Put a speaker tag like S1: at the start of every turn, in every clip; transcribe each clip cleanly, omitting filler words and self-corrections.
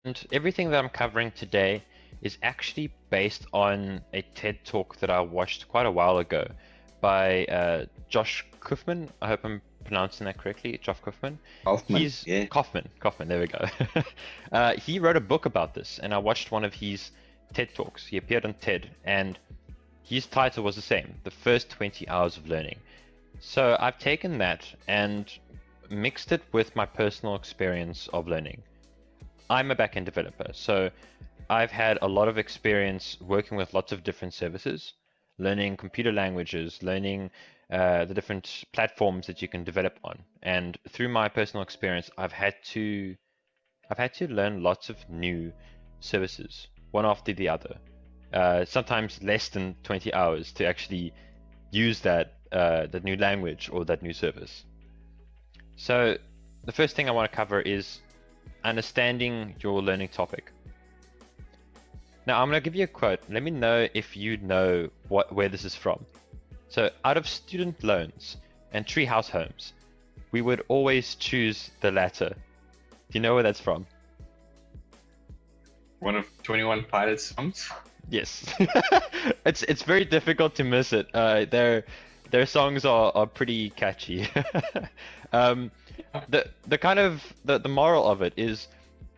S1: And everything that I'm covering today is actually based on a TED talk that I watched quite a while ago by Josh Kaufman. I hope I'm pronouncing that correctly. Josh Kaufman.
S2: Kaufman,
S1: He's
S2: yeah.
S1: Kaufman. There we go. He wrote a book about this, and I watched one of his TED talks. He appeared on TED, and his title was the same: the first 20 hours of learning. So I've taken that and mixed it with my personal experience of learning. I'm a backend developer, so I've had a lot of experience working with lots of different services, learning computer languages, learning the different platforms that you can develop on. And through my personal experience, I've had to learn lots of new services, one after the other. Sometimes less than 20 hours to actually use that new language or that new service. So the first thing I want to cover is understanding your learning topic. Now I'm going to give you a quote. Let me know if you know where this is from. So, out of student loans and treehouse homes, we would always choose the latter. Do you know where that's from?
S2: One of 21 Pilots songs.
S1: Yes. It's very difficult to miss it. Their songs are pretty catchy. um, the kind of the moral of it is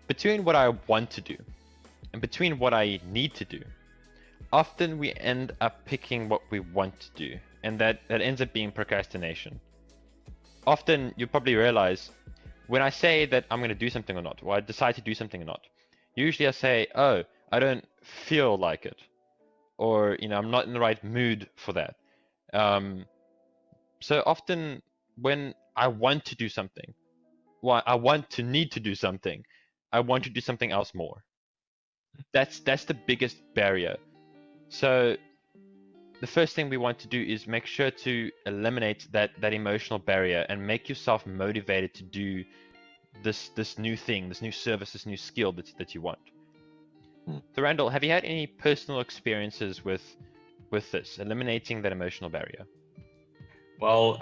S1: between what I want to do and between what I need to do. Often we end up picking what we want to do, and that ends up being procrastination. Often you probably realize when I say that I'm going to do something or not, or I decide to do something or not, usually I say, oh, I don't feel like it, or I'm not in the right mood for that. So often when I want to do something, well, I want to need to do something, I want to do something else more. That's the biggest barrier. So the first thing we want to do is make sure to eliminate that emotional barrier and make yourself motivated to do this new thing, this new service, this new skill that you want. So Randall, have you had any personal experiences with this, eliminating that emotional barrier?
S2: Well,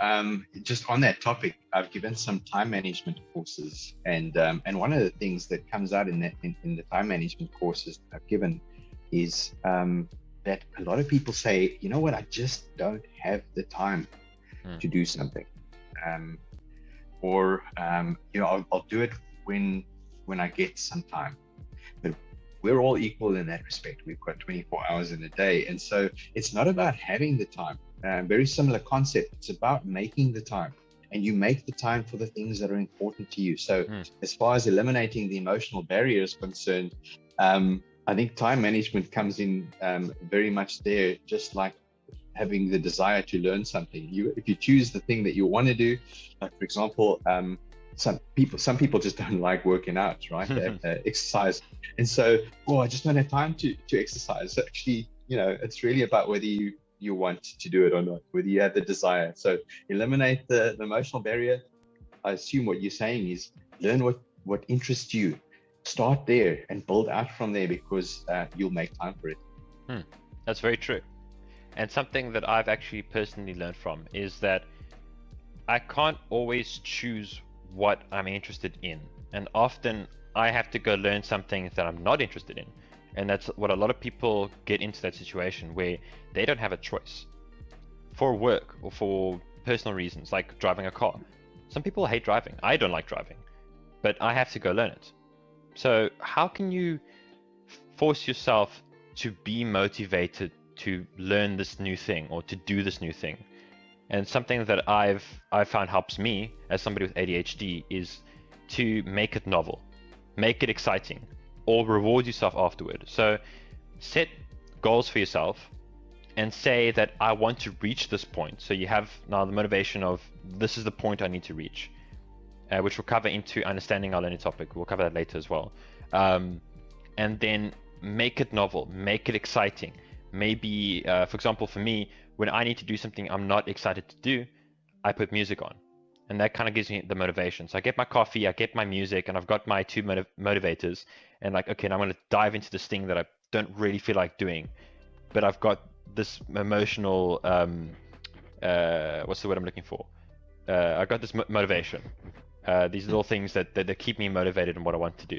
S2: just on that topic, I've given some time management courses, and one of the things that comes out in the time management courses that I've given is that a lot of people say, you know what, I just don't have the time to do something, or I'll do it when I get some time. But we're all equal in that respect. We've got 24 hours in a day, and so it's not about having the time. Very similar concept. It's about making the time, and you make the time for the things that are important to you. So as far as eliminating the emotional barrier is concerned, I think time management comes in very much there, just like having the desire to learn something. If you choose the thing that you want to do, like for example, some people just don't like working out, right? They have exercise, and so, I just don't have time to exercise. So actually, it's really about whether you want to do it or not, whether you have the desire. So eliminate the emotional barrier. I assume what you're saying is learn what interests you. Start there and build out from there, because you'll make time for it.
S1: That's very true. And something that I've actually personally learned from is that I can't always choose what I'm interested in. And often I have to go learn something that I'm not interested in. And that's what a lot of people get into, that situation where they don't have a choice for work or for personal reasons, like driving a car. Some people hate driving. I don't like driving, but I have to go learn it. So how can you force yourself to be motivated to learn this new thing or to do this new thing? And something that I've found helps me as somebody with ADHD is to make it novel, make it exciting, or reward yourself afterward. So set goals for yourself and say that I want to reach this point. So you have now the motivation of this is the point I need to reach, which we'll cover into understanding our learning topic. We'll cover that later as well. And then make it novel, make it exciting. Maybe, for example, for me, when I need to do something I'm not excited to do, I put music on. And that kind of gives me the motivation. So I get my coffee, I get my music, and I've got my two motivators. And like, okay, now I'm going to dive into this thing that I don't really feel like doing. But I've got this emotional, what's the word I'm looking for? I've got this motivation. These little things that keep me motivated in what I want to do.